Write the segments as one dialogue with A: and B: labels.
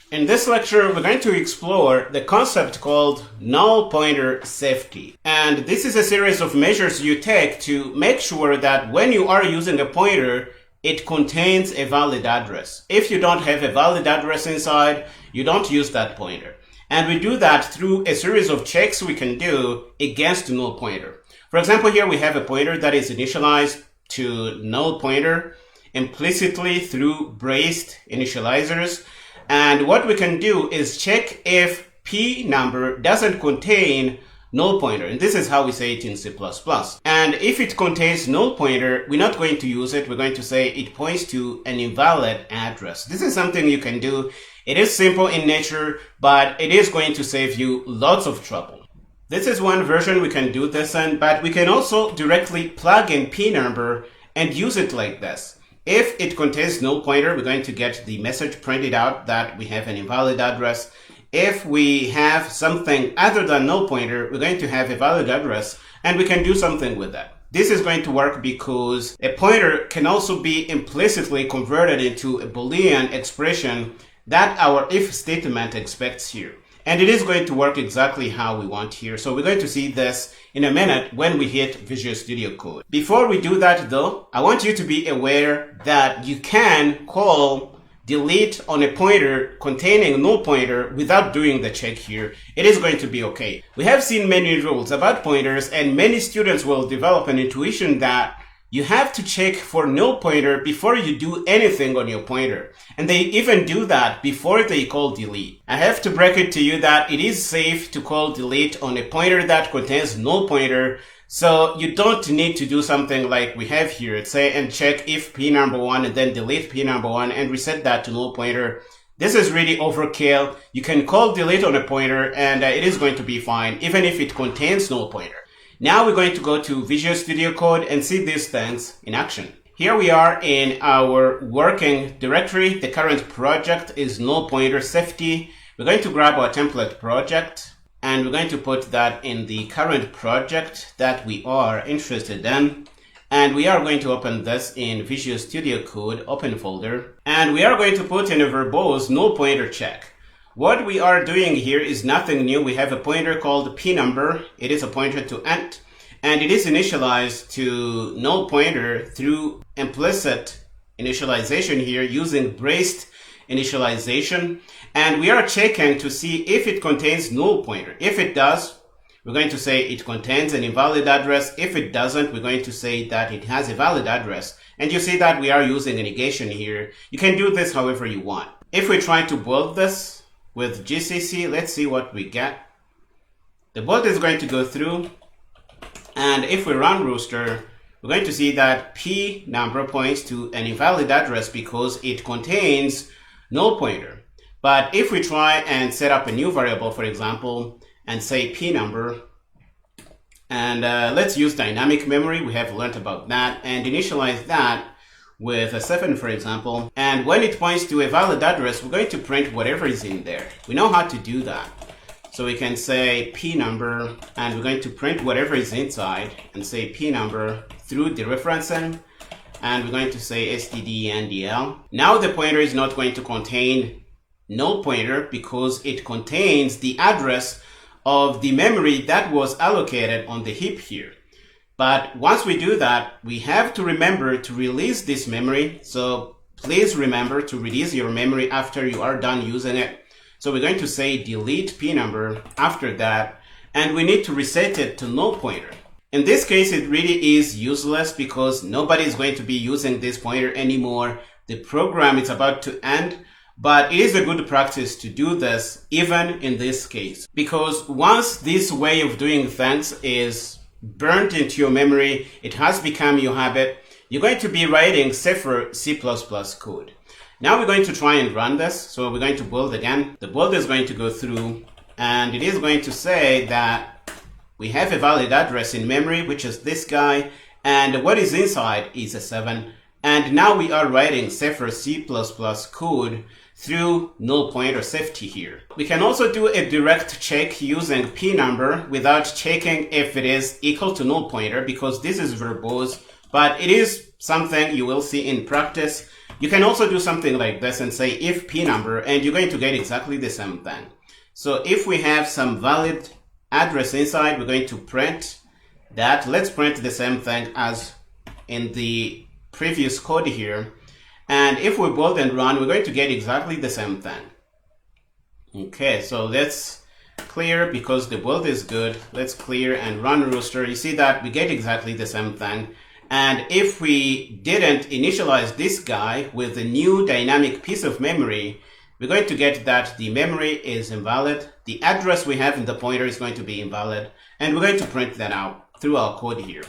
A: In this lecture, we're going to explore the concept called null pointer safety. And this is a series of measures you take to make sure that when you are using a pointer, it contains a valid address. If you don't have a valid address inside, you don't use that pointer. And we do that through a series of checks we can do against null pointer. For example, here we have a pointer that is initialized to null pointer implicitly through braced initializers. And what we can do is check if P number doesn't contain null pointer. And this is how we say it in C++. And if it contains null pointer, we're not going to use it. We're going to say it points to an invalid address. This is something you can do. It is simple in nature, but it is going to save you lots of trouble. This is one version we can do this in, but we can also directly plug in P number and use it like this. If it contains null pointer, we're going to get the message printed out that we have an invalid address. If we have something other than null pointer, we're going to have a valid address, and we can do something with that. This is going to work because a pointer can also be implicitly converted into a Boolean expression that our if statement expects here. And it is going to work exactly how we want here. So we're going to see this in a minute when we hit Visual Studio Code. Before we do that though, I want you to be aware that you can call delete on a pointer containing null pointer without doing the check here. It is going to be okay. We have seen many rules about pointers, and many students will develop an intuition that you have to check for null pointer before you do anything on your pointer. And they even do that before they call delete. I have to break it to you that it is safe to call delete on a pointer that contains null pointer. So you don't need to do something like we have here, say, and check if P number 1 and then delete P number 1 and reset that to null pointer. This is really overkill. You can call delete on a pointer and it is going to be fine, even if it contains null pointer. Now we're going to go to Visual Studio Code and see these things in action. Here we are in our working directory. The current project is null pointer safety. We're going to grab our template project and we're going to put that in the current project that we are interested in. And we are going to open this in Visual Studio Code open folder. And we are going to put in a verbose null pointer check. What we are doing here is nothing new. We have a pointer called P number. It is a pointer to int, and it is initialized to null pointer through implicit initialization here using braced initialization. And we are checking to see if it contains null pointer. If it does, we're going to say it contains an invalid address. If it doesn't, we're going to say that it has a valid address. And you see that we are using a negation here. You can do this however you want. If we try to build this with GCC, let's see what we get. The build is going to go through, and if we run Rooster, we're going to see that P number points to an invalid address because it contains null pointer. But if we try and set up a new variable, for example, and say P number, and let's use dynamic memory, we have learned about that, and initialize that with a 7, for example, and when it points to a valid address, we're going to print whatever is in there. We know how to do that. So we can say P number, and we're going to print whatever is inside, and say P number through dereferencing, and we're going to say stdendl. Now the pointer is not going to contain null pointer because it contains the address of the memory that was allocated on the heap here. But once we do that, we have to remember to release this memory. So please remember to release your memory after you are done using it. So we're going to say delete P number after that, and we need to reset it to null pointer. In this case, it really is useless because nobody is going to be using this pointer anymore. The program is about to end, but it is a good practice to do this even in this case, because once this way of doing things is burnt into your memory, it has become your habit, you're going to be writing safer C++ code. Now we're going to try and run this. So we're going to build again. The build is going to go through, and it is going to say that we have a valid address in memory, which is this guy, and what is inside is a 7. And now we are writing safer C++ code through null pointer safety here. We can also do a direct check using P number without checking if it is equal to null pointer because this is verbose, but it is something you will see in practice. You can also do something like this and say if p number, and you're going to get exactly the same thing. So if we have some valid address inside, we're going to print that. Let's print the same thing as in the previous code here. And if we build and run, we're going to get exactly the same thing. Okay, so let's clear because the build is good. Let's clear and run rooster. You see that we get exactly the same thing. And if we didn't initialize this guy with a new dynamic piece of memory, we're going to get that the memory is invalid. The address we have in the pointer is going to be invalid. And we're going to print that out through our code here.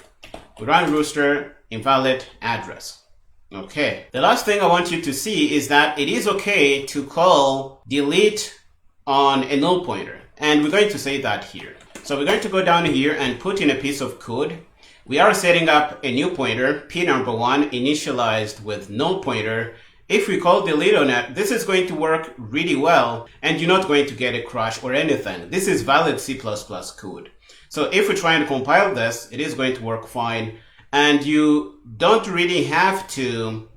A: We run rooster, invalid address. Okay. The last thing I want you to see is that it is okay to call delete on a null pointer. And we're going to say that here. So we're going to go down here and put in a piece of code. We are setting up a new pointer, p number 1, initialized with null pointer. If we call delete on it, this is going to work really well, and you're not going to get a crash or anything. This is valid C++ code. So if we try and compile this, it is going to work fine, and you don't really have to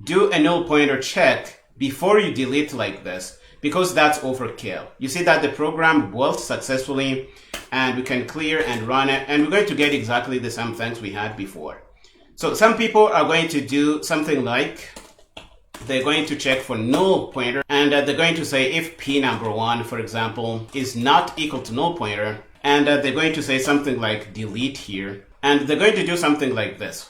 A: do a null pointer check before you delete like this, because that's overkill. You see that the program built successfully, and we can clear and run it, and we're going to get exactly the same things we had before. So some people are going to do something like, they're going to check for null pointer, and they're going to say if p number 1, for example, is not equal to null pointer, and they're going to say something like delete here, and they're going to do something like this.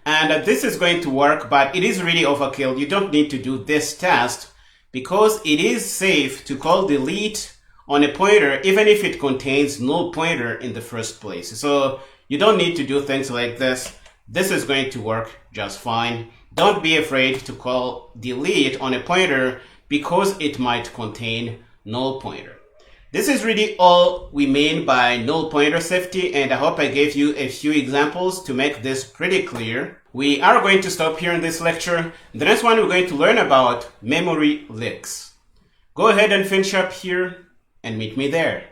A: And this is going to work, but it is really overkill. You don't need to do this test because it is safe to call delete on a pointer even if it contains null pointer in the first place. So you don't need to do things like this. This is going to work just fine. Don't be afraid to call delete on a pointer because it might contain null pointer. This is really all we mean by null pointer safety, and I hope I gave you a few examples to make this pretty clear. We are going to stop here in this lecture. In the next one, we're going to learn about memory leaks. Go ahead and finish up here and meet me there.